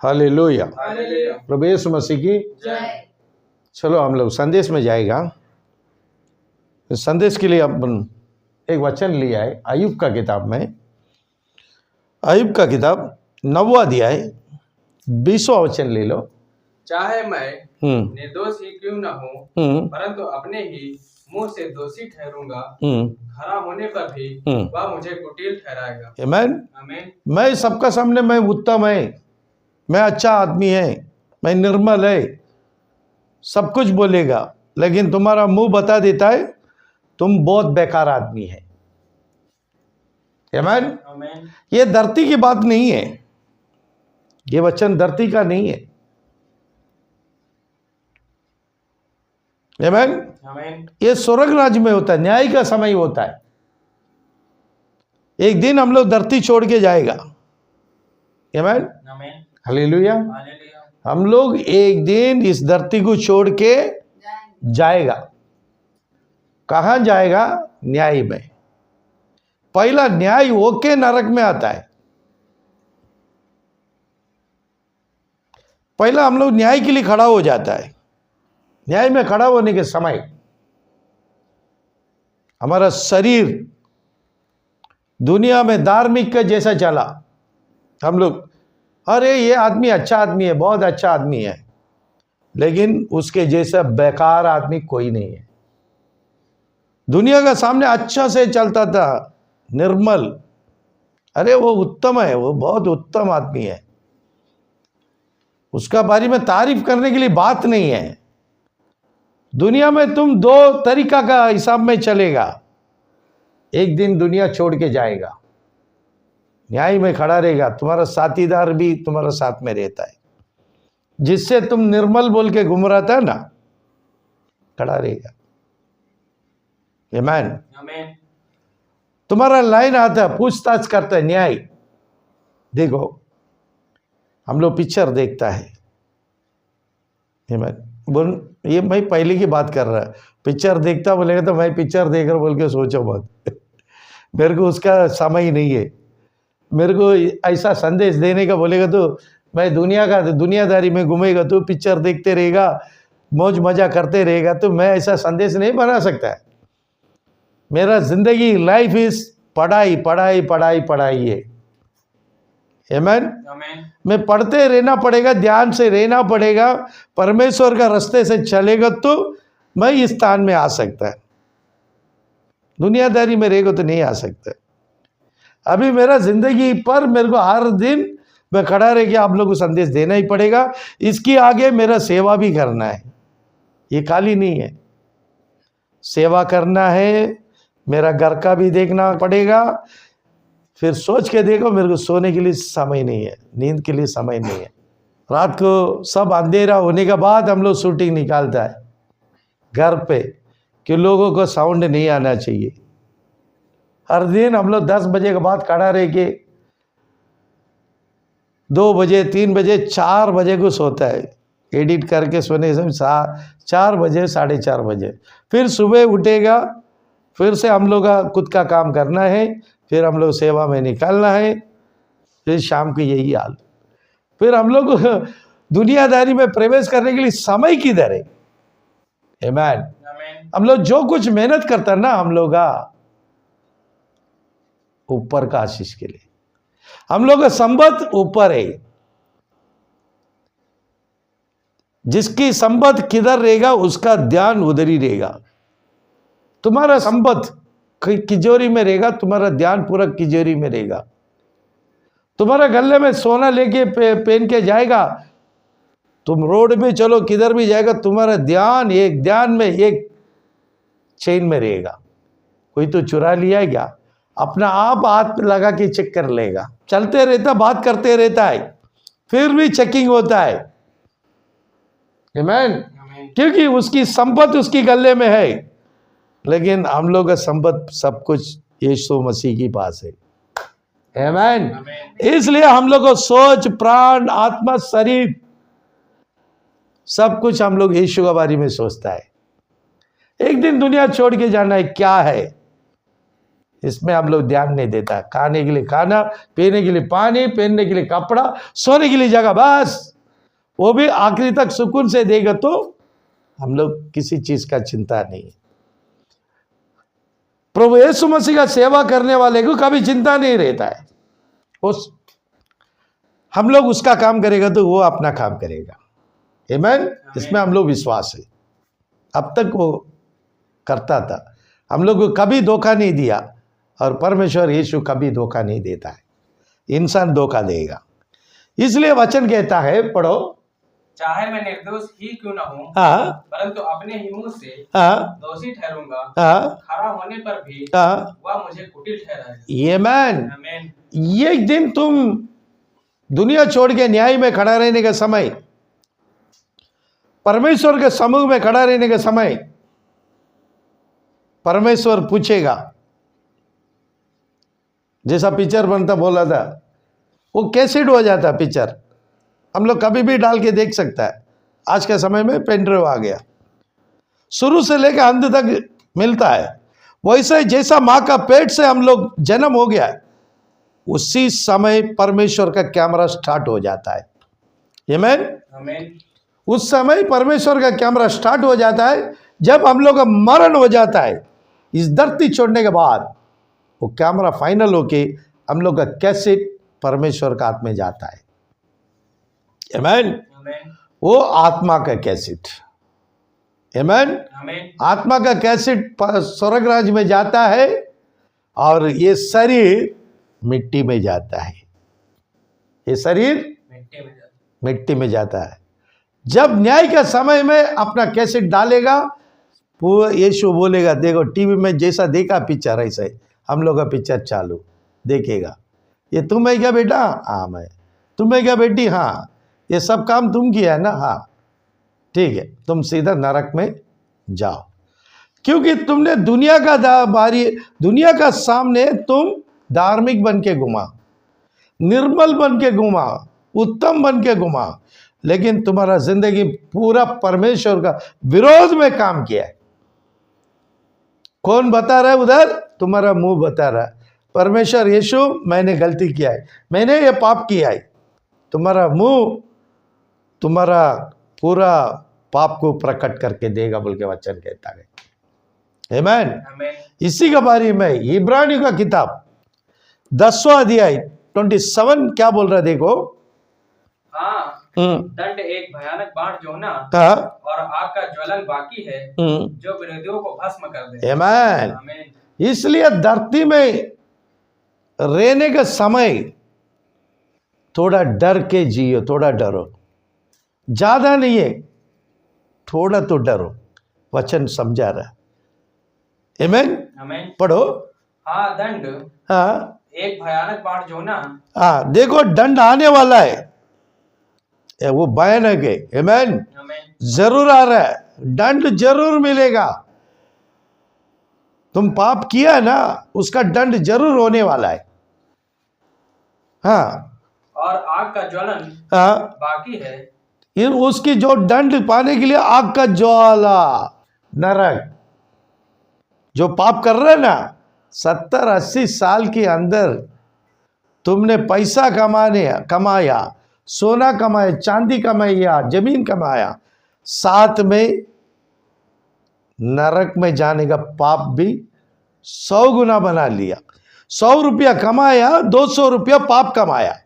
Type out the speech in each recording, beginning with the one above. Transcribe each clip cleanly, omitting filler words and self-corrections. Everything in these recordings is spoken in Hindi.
हालेलुया। हालेलुया। प्रभु यीशु मसीह की जय। चलो हम लोग संदेश में जाएगा। संदेश के लिए अपन एक वचन लिया है अय्यूब का किताब में। अय्यूब का किताब 9वां अध्याय 20वां वचन ले लो। चाहे मैं निर्दोष ही क्यों न हूँ, परंतु अपने ही मुंह से दोषी ठहरूंगा, खरा होने पर भी वह मुझे कुटिल ठहराएगा। आमीन। आमीन। मैं सबका सामने मैं उत्तम है, मैं अच्छा आदमी है, मैं निर्मल है, सब कुछ बोलेगा, लेकिन तुम्हारा मुंह बता देता है तुम बहुत बेकार आदमी है। आमीन। आमीन। ये धरती की बात नहीं है, ये वचन धरती का नहीं है। आमीन। आमीन। ये स्वर्ग राज्य में होता है, न्याय का समय होता है। एक दिन हम लोग धरती छोड़ के जाएगा। आमीन। आमीन। हालेलुया। हालेलुया। हम लोग एक दिन इस धरती को छोड़ के जाएगा। कहां जाएगा? न्याय में। पहला न्याय होके नरक में आता है। पहला हम लोग न्याय के लिए खड़ा हो जाता है। न्याय में खड़ा होने के समय हमारा शरीर दुनिया में धार्मिक का जैसा चला, हम लोग अरे ये आदमी अच्छा आदमी है, बहुत अच्छा आदमी है, लेकिन उसके जैसा बेकार आदमी कोई नहीं है। दुनिया का सामने अच्छा से चलता था, निर्मल, अरे वो उत्तम है, वो बहुत उत्तम आदमी है, उसका बारे में तारीफ करने के लिए बात नहीं है। दुनिया में तुम दो तरीका का हिसाब में चलेगा, एक दिन दुनिया छोड़ के जाएगा, न्याय में खड़ा रहेगा। तुम्हारा साथीदार भी तुम्हारा साथ में रहता है, जिससे तुम निर्मल बोल के घूम रहा था ना, खड़ा रहेगा। आमीन। आमीन। तुम्हारा लाइन आता है, पूछताछ करता है, न्याय। देखो हम लोग पिक्चर देखता है, बोल ये मैं पहले की बात कर रहा है, पिक्चर देखता बोलेगा तो मैं पिक्चर देख रहा बोल के सोचो मत। मेरे को उसका समय ही नहीं है। मेरे को ऐसा संदेश देने का बोलेगा तो मैं दुनियादारी में घूमेगा, तो पिक्चर देखते रहेगा, मौज मजा करते रहेगा, तो मैं ऐसा संदेश नहीं बना सकता है। मेरा जिंदगी लाइफ इज पढ़ाई पढ़ाई पढ़ाई पढ़ाई है। आमीन। आमीन। मैं पढ़ते रहना पड़ेगा, ध्यान से रहना पड़ेगा, परमेश्वर का रास्ते से चलेगा तो मैं इस स्थान में आ सकता है। दुनियादारी में रहेगा तो नहीं आ सकता। अभी मेरा जिंदगी पर मेरे को हर दिन मैं खड़ा रह के आप लोगों को संदेश देना ही पड़ेगा। इसके आगे मेरा सेवा भी करना है, ये खाली नहीं है, सेवा करना है, मेरा घर का भी देखना पड़ेगा। फिर सोच के देखो, मेरे को सोने के लिए समय नहीं है, नींद के लिए समय नहीं है। रात को सब अंधेरा होने के बाद हम लोग शूटिंग निकालता है घर पे, कि लोगों को साउंड नहीं आना चाहिए। हर दिन हम लोग 10 बजे के बाद खड़ा रह के 2 बजे 3 बजे 4 बजे को सोता है, एडिट करके सोने से 4 बजे 4:30 बजे। फिर सुबह उठेगा, फिर से हम लोग का खुद का काम करना है, फिर हम लोग सेवा में निकलना है, फिर शाम की यही हाल। फिर हम लोग दुनियादारी में प्रवेश करने के लिए समय किधर है? आमीन। हम लोग जो कुछ मेहनत करता है ना, हम लोग ऊपर का आशीष के लिए, हम लोग का संबंध ऊपर है। जिसकी संबंध किधर रहेगा उसका ध्यान उधर ही रहेगा। तुम्हारा संबंध किजोरी में रहेगा, तुम्हारा ध्यान पूरा किजोरी में रहेगा। तुम्हारा गले में सोना लेके पहन के जाएगा, तुम रोड में चलो किधर भी जाएगा, तुम्हारा ध्यान एक चेन में रहेगा। कोई तो चुरा लिया क्या, अपना आप हाथ लगा के चेक कर लेगा। चलते रहता, बात करते रहता है, फिर भी चेकिंग होता है। आमीन। क्योंकि उसकी संपत्ति उसकी गले में है, लेकिन हम लोग का संपत्ति सब कुछ यीशु मसीह के पास है। आमीन। इसलिए हम लोग को सोच, प्राण, आत्मा, शरीर सब कुछ हम लोग यीशु के बारे में सोचता है। एक दिन दुनिया छोड़ के जाना है, क्या है? इसमें हम लोग ध्यान नहीं देता। खाने के लिए खाना, पीने के लिए पानी, पहनने के लिए कपड़ा, सोने के लिए जगह, बस वो भी आखिरी तक सुकून से देगा तो हम लोग किसी चीज का चिंता नहीं। प्रभु यीशु मसीह का सेवा करने वाले को कभी चिंता नहीं रहता है। उस हम लोग उसका काम करेगा तो वो अपना काम करेगा। आमीन। इसमें हम लोग विश्वास है। अब तक वो करता था, हम लोग को कभी धोखा नहीं दिया, और परमेश्वर यीशु कभी धोखा नहीं देता है। इंसान धोखा देगा, इसलिए वचन कहता है, पढ़ो, चाहे मैं निर्दोष ही क्यों न हूँ, हाँ, परंतु अपने ही मुंह से हाँ, दोषी ठहरूंगा, हाँ, खरा होने पर भी हाँ, वह मुझे कुटिल ठहराएगा। आमीन। आमीन। एक दिन तुम दुनिया छोड़ के न्याय में खड़ा रहने का समय, परमेश्वर के समूह में खड़ा रहने का समय, परमेश्वर पूछेगा, जैसा पिक्चर बनता बोला था, वो कैसेट हो जाता पिक्चर, हम लोग कभी भी डाल के देख सकता है। आज के समय में पेन ड्राइव आ गया, शुरू से लेकर अंत तक मिलता है। वैसे जैसा माँ का पेट से हम लोग जन्म हो गया है, उसी समय परमेश्वर का कैमरा स्टार्ट हो जाता है। आमीन। आमीन। उस समय परमेश्वर का कैमरा स्टार्ट हो जाता है। जब हम लोग का मरण हो जाता है इस धरती छोड़ने के बाद, वो कैमरा फाइनल होके हम लोग का कैसेट परमेश्वर का हाथ में जाता है। आमीन। आमीन। वो आत्मा का कैसेट, आमीन, आमीन। आत्मा का कैसेट स्वर्ग राज्य में जाता है, और ये शरीर मिट्टी में जाता है। ये शरीर मिट्टी में जाता है। जब न्याय का समय में अपना कैसेट डालेगा, वो यीशु बोलेगा, देखो टीवी में जैसा देखा पिक्चर ऐसा ही हम लोग का पिक्चर चालू देखेगा। ये तुम है क्या बेटा? हाँ मैं। तुम है क्या बेटी? हाँ। ये सब काम तुम किया है ना? हाँ ठीक है, तुम सीधा नरक में जाओ, क्योंकि तुमने दुनिया का सामने तुम धार्मिक बन के घुमा, निर्मल बन के घुमा, उत्तम बन के घुमा, लेकिन तुम्हारा जिंदगी पूरा परमेश्वर का विरोध में काम किया है। कौन बता रहा है उधर? तुम्हारा मुंह बता रहा है, परमेश्वर यीशु मैंने गलती किया है, मैंने ये पाप किया है। तुम्हारा मुंह तुम्हारा पूरा पाप को प्रकट करके देगा बोल के वचन कहता है। आमीन। इसी के बारे में इब्रानियों का किताब 10वां अध्याय 27 क्या बोल रहा है देखो। हाँ, दंड एक भयानक बाढ़ जो ना, हाँ, और आग का ज्वलन बाकी है, जो विरोधियों को भस्म कर दे। आमीन। आमीन। इसलिए धरती में रहने का समय थोड़ा डर के जियो, थोड़ा डरो, ज्यादा नहीं है, थोड़ा तो डरो। वचन समझा रहा है। आमीन। आमीन। पढ़ो। हाँ, दंड हाँ, एक भयानक बाढ़ जो ना, हाँ, देखो दंड आने वाला है, वो भयानक है। आमीन। आमीन। जरूर आ रहा है, दंड जरूर मिलेगा। तुम पाप किया ना, उसका दंड जरूर होने वाला है। हाँ, और आग का ज्वलन हाँ, बाकी है, उसकी जो दंड पाने के लिए आग का ज्वाला, नरक, जो पाप कर रहे ना 70-80 साल के अंदर तुमने पैसा कमाया, सोना कमाया, चांदी कमाया, जमीन कमाया, साथ में नरक में जाने का पाप भी 100 गुना बना लिया। 100 रुपया कमाया, 200 रुपया पाप कमाया,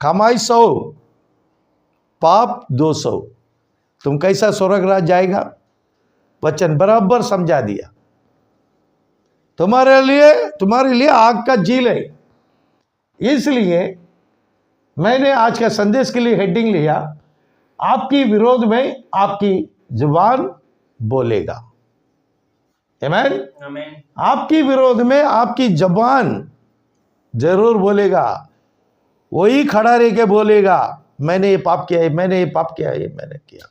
कमाई 100, पाप 200, तुम कैसा स्वर्ग राज जाएगा? वचन बराबर समझा दिया। तुम्हारे लिए आग का झील है। इसलिए मैंने आज का संदेश के लिए हेडिंग लिया, आपकी विरोध में आपकी जुबान बोलेगा। आमीन। आमीन। आपकी विरोध में आपकी जुबान जरूर बोलेगा। वही खड़ा रह के बोलेगा, मैंने ये पाप किया है, मैंने ये पाप किया है, ये मैंने किया।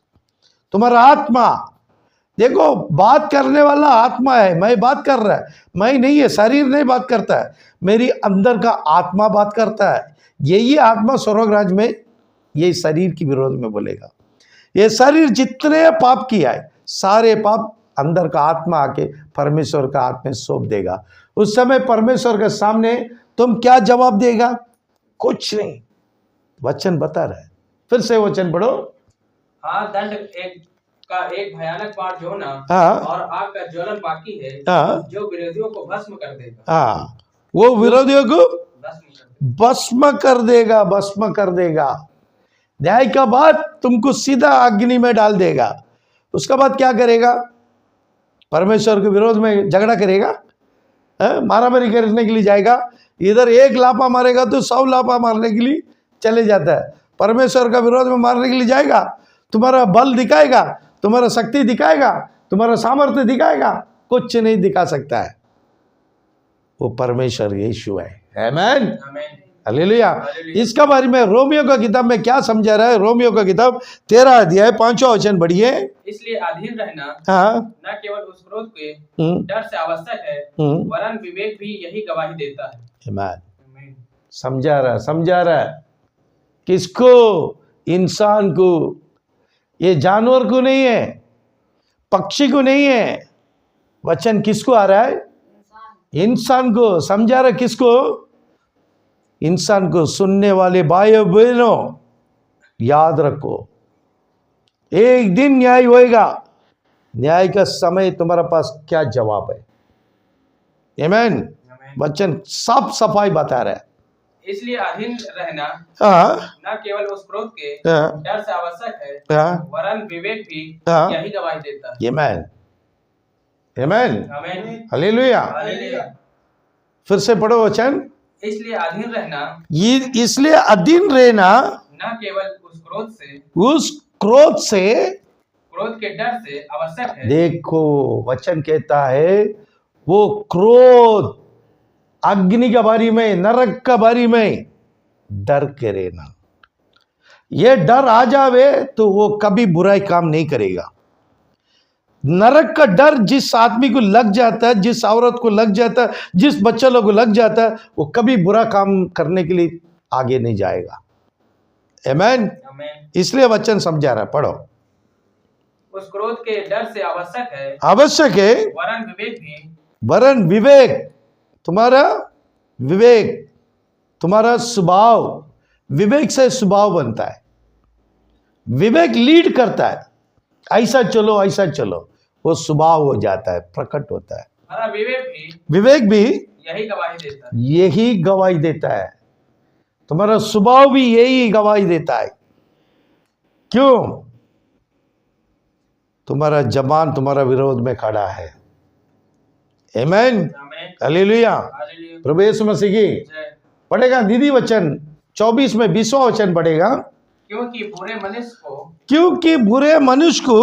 तुम्हारा आत्मा, देखो बात करने वाला आत्मा है, मैं बात कर रहा है, मैं नहीं है, शरीर नहीं बात करता है, मेरी अंदर का आत्मा बात करता है। यही आत्मा स्वर्ग राज में ये शरीर की विरोध में बोलेगा। ये शरीर जितने पाप किया है, सारे पाप अंदर का आत्मा आके परमेश्वर का हाथ में सौंप देगा। उस समय परमेश्वर के सामने तुम क्या जवाब देगा? कुछ नहीं। वचन बता रहा है। फिर से वचन पढ़ो। हाँ, दंड एक भयानक पाठ जो ना हाँ, और आग का ज्वलन बाकी है, हाँ, जो विरोधियों को भस्म कर देगा। हाँ, वो विरोधियों को भस्म कर देगा। भस्म कर देगा। न्याय का बाद तुमको सीधा अग्नि में डाल देगा। उसका बाद क्या करेगा? परमेश्वर के विरोध में झगड़ा करेगा, मारामारी करने के लिए जाएगा। इधर एक लापा मारेगा तो 100 लापा मारने के लिए चले जाता है। परमेश्वर का विरोध में मारने के लिए जाएगा, तुम्हारा बल दिखाएगा, तुम्हारा शक्ति दिखाएगा, तुम्हारा सामर्थ्य दिखाएगा, कुछ नहीं दिखा सकता है। वो परमेश्वर यीशु है। आमीन, हालेलुया। इसका बारे में रोमियो का किताब में क्या समझा रहा है? रोमियो का किताब 13 अध्याय 5वां वचन बढ़िए। इसलिए अधीन रहना हाँ, न केवल उस क्रोध के डर से आवश्यक है, वरन विवेक भी यही गवाही देता है। आमीन। समझा रहा है। किसको? इंसान को। ये जानवर को नहीं है, पक्षी को नहीं है। वचन किसको आ रहा है? इंसान को। समझा रहा किसको? इंसान को। सुनने वाले भाइयों बहनों, याद रखो, एक दिन न्याय होएगा। न्याय का समय तुम्हारे पास क्या जवाब है? आमीन। वचन साफ सफाई बता रहा है। इसलिए अधीन रहना न केवल उस क्रोध के डर से आवश्यक है, वरन विवेक भी यही गवाही देता है। आमीन, आमीन, हालेलुया। फिर से पढ़ो वचन। इसलिए अधीन रहना, इसलिए अधीन रहना न केवल उस क्रोध से क्रोध के डर से आवश्यक है। देखो, वचन कहता है वो क्रोध अग्नि का बारी में, नरक का बारी में डर के रहना। ये डर आ जावे तो वो कभी बुराई काम नहीं करेगा। नरक का डर जिस आदमी को लग जाता है, जिस औरत को लग जाता है, जिस बच्चे लोग को लग जाता है, वो कभी बुरा काम करने के लिए आगे नहीं जाएगा। आमीन। इसलिए वचन समझा रहा है। पढ़ो। उस क्रोध के डर से आवश्यक है, वरन विवेक, तुम्हारा स्वभाव, विवेक से स्वभाव बनता है। विवेक लीड करता है, ऐसा चलो ऐसा चलो, वो स्वभाव हो जाता है, प्रकट होता है। विवेक भी यही गवाही देता है। तुम्हारा स्वभाव भी यही गवाही देता है। क्यों? तुम्हारा जबान तुम्हारा विरोध में खड़ा है। आमीन, हालेलुया। प्रभु यीशु मसीह की पढ़ेगा दीदी वचन 24 में 20वां वचन पढ़ेगा। क्योंकि बुरे मनुष्य को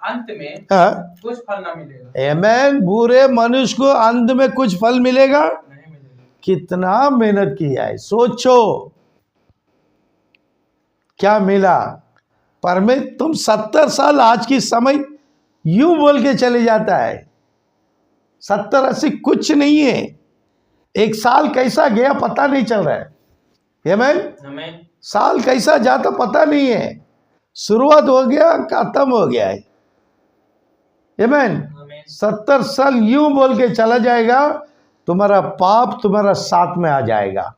अंत में कुछ फल न मिलेगा। आमीन। बुरे मनुष्य को अंत में कुछ फल मिलेगा? नहीं मिलेगा। कितना मेहनत किया है, सोचो क्या मिला। पर में तुम 70 साल आज की समय यूं बोल के चले जाता है। 70-80 कुछ नहीं है। एक साल कैसा गया पता नहीं चल रहा है। आमीन। साल कैसा जाता पता नहीं है। शुरुआत हो गया, खत्म हो गया है। आमीन। 70 साल यूं बोल के चला जाएगा, तुम्हारा पाप तुम्हारा साथ में आ जाएगा।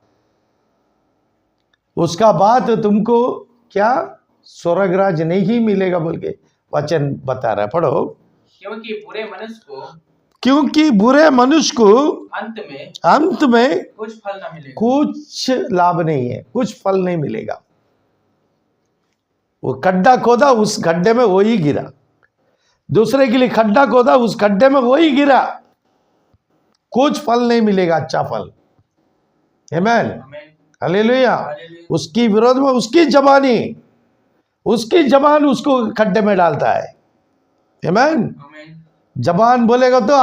उसका बाद तुमको क्या स्वर्गराज नहीं मिलेगा बोल के वचन बता रहा है। पढ़ो। क्योंकि बुरे मनुष्य को अंत में कुछ फल न मिलेगा। कुछ लाभ नहीं है, कुछ फल नहीं मिलेगा। वो खड्डा खोदा, उस गड्ढे में वो ही गिरा। दूसरे के लिए खड्डा खोदा, उस खड्डे में वो ही गिरा। कुछ फल नहीं मिलेगा, अच्छा फल। आमीन, हालेलुया। उसकी विरोध में उसकी जबान उसको खड्डे में डालता है। आमीन। जबान बोलेगा तो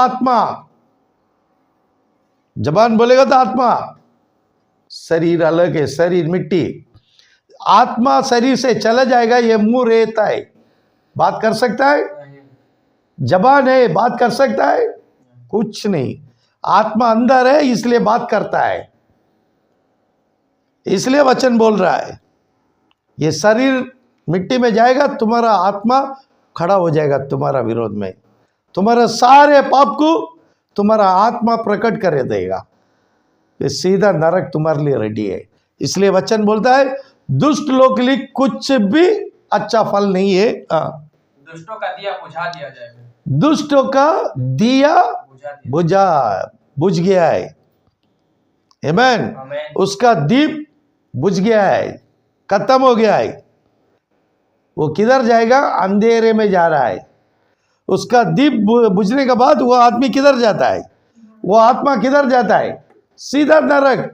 आत्मा, शरीर अलग है, शरीर मिट्टी। आत्मा शरीर से चला जाएगा, ये मुंह रहता है, बात कर सकता है? जबान है, बात कर सकता है? कुछ नहीं। आत्मा अंदर है, इसलिए बात करता है। इसलिए वचन बोल रहा है, ये शरीर मिट्टी में जाएगा, तुम्हारा आत्मा खड़ा हो जाएगा तुम्हारा विरोध में। तुम्हारे सारे पाप को तुम्हारा आत्मा प्रकट कर देगा, ये सीधा नरक तुम्हारे लिए रेडी है। इसलिए वचन बोलता है दुष्ट लोग के लिए कुछ भी अच्छा फल नहीं है। दुष्टों का दिया बुझा दिया जाएगा, दुष्टों का दिया बुझ गया है। आमीन। आमीन। उसका दीप बुझ गया है, खत्म हो गया है। वो किधर जाएगा? अंधेरे में जा रहा है। उसका दीप बुझने के बाद वो आदमी किधर जाता है? वो आत्मा किधर जाता है? सीधा नरक।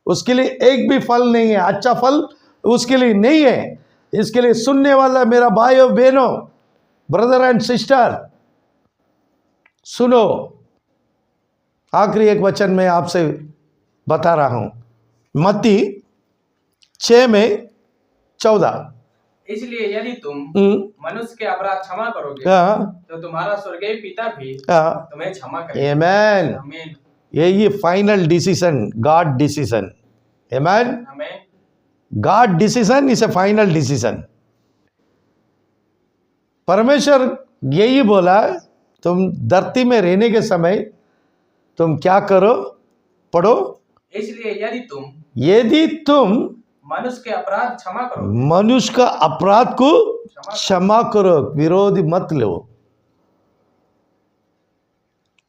उसके लिए एक भी फल नहीं है, अच्छा फल उसके लिए नहीं है। इसके लिए सुनने वाला मेरा भाई और बहनों, ब्रदर एंड सिस्टर, सुनो। आखिरी एक वचन में आपसे बता रहा हूं, मत्ती 6:14। इसलिए यदि तुम मनुष्य के अपराध क्षमा करोगे तो तुम्हारा स्वर्गीय पिता भी तुम्हें क्षमा करेगा। आमीन। आमीन। यही फाइनल डिसीजन, गॉड डिसीजन। आमीन। आमीन। God decision is A final decision. परमेश्वर यही बोला, तुम धरती में रहने के समय तुम क्या करो? पढ़ो। इसलिए यदि तुम मनुष्य के अपराध क्षमा करो, मनुष्य का अपराध को क्षमा करो, विरोध मत लो।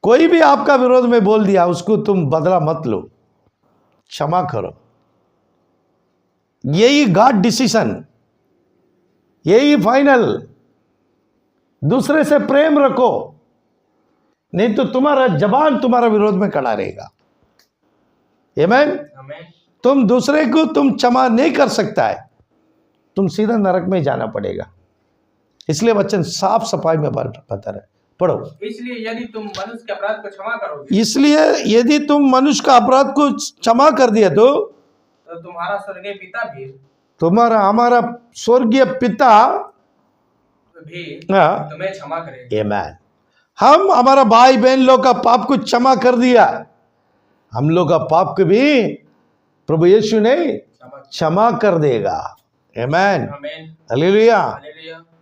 कोई भी आपका विरोध में बोल दिया, उसको तुम बदला मत लो, क्षमा करो। यही गॉड डिसीजन, यही फाइनल। दूसरे से प्रेम रखो, नहीं तो तुम्हारा जबान तुम्हारा विरोध में खड़ा रहेगा। आमीन। तुम दूसरे को तुम क्षमा नहीं कर सकता है, तुम सीधा नरक में जाना पड़ेगा। इसलिए वचन साफ सफाई में बता रहे, पढ़ो। इसलिए यदि तुम मनुष्य के अपराध को क्षमा करोगे, इसलिए यदि तुम मनुष्य का अपराध को क्षमा कर दिया तो तुम्हारा स्वर्गीय पिता भी, तुम्हारा हमारा स्वर्गीय पिता भी तुम्हें क्षमा करेगा। आमीन। हम हमारा भाई बहन लोग का पाप को क्षमा कर दिया, हम लोग का पाप को भी प्रभु यीशु ने क्षमा कर देगा। आमीन। हालेलुया।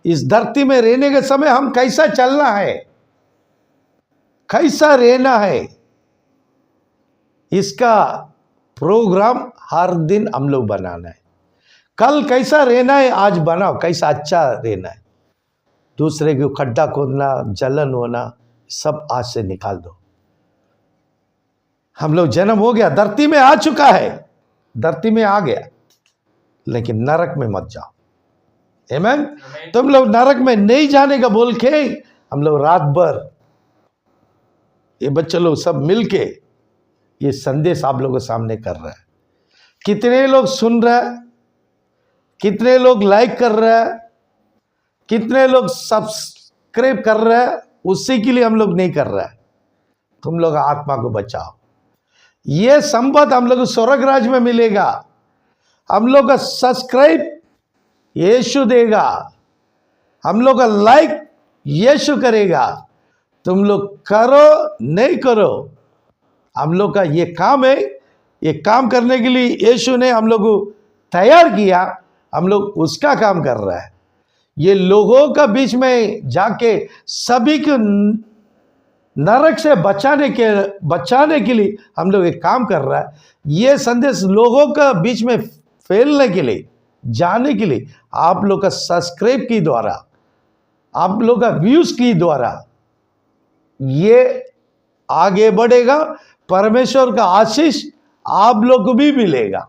इस धरती में रहने के समय हम कैसा चलना है, कैसा रहना है, इसका प्रोग्राम हर दिन हम लोग बनाना है। कल कैसा रहना है आज बनाओ, कैसा अच्छा रहना है। दूसरे को खड्डा खोदना, जलन होना, सब आज से निकाल दो। हम लोग जन्म हो गया, धरती में आ चुका है, धरती में आ गया, लेकिन नरक में मत जाओ। आमीन। तुम लोग नरक में नहीं जाने का बोल के हम लोग रात भर ये बच्चे लोग सब मिलके ये संदेश आप लोगों के सामने कर रहे हैं। कितने लोग सुन रहे हैं, कितने लोग लाइक कर रहे हैं, कितने लोग सब्सक्राइब कर रहे हैं, उसी के लिए हम लोग नहीं कर रहे हैं। तुम लोग आत्मा को बचाओ, ये संपत्ति हम लोग स्वर्ग राज में मिलेगा। हम लोग का सब्सक्राइब यीशु देगा, हम लोग का लाइक यीशु करेगा। तुम लोग करो नहीं करो, हम लोग का ये काम है। ये काम करने के लिए यीशु ने हम लोग को तैयार किया, हम लोग उसका काम कर रहा है। ये लोगों का बीच में जाके सभी को नरक से बचाने के लिए हम लोग एक काम कर रहा है। ये संदेश लोगों का बीच में फैलने के लिए, जाने के लिए आप लोग का सब्सक्राइब के द्वारा, आप लोग का व्यूज के द्वारा ये आगे बढ़ेगा। परमेश्वर का आशीष आप लोग को भी मिलेगा।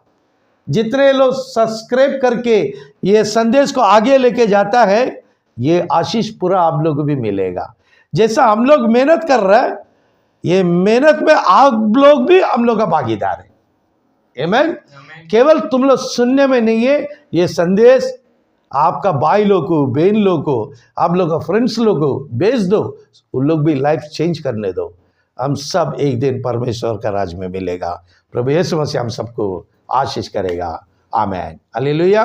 जितने लोग सब्सक्राइब करके ये संदेश को आगे लेके जाता है, ये आशीष पूरा आप लोग को भी मिलेगा। जैसा हम लोग मेहनत कर रहे हैं, ये मेहनत में आप लोग भी हम लोग का भागीदार है। आमीन। केवल तुम लोग सुनने में नहीं है, ये संदेश आपका भाई लोग को, बहन लोग को, आप लोग का फ्रेंड्स लोग को भेज दो, उन लोग भी लाइफ चेंज करने दो। हम सब एक दिन परमेश्वर का राज में मिलेगा। प्रभु यीशु मसीह हम सबको आशीष करेगा। आमीन। हालेलुया।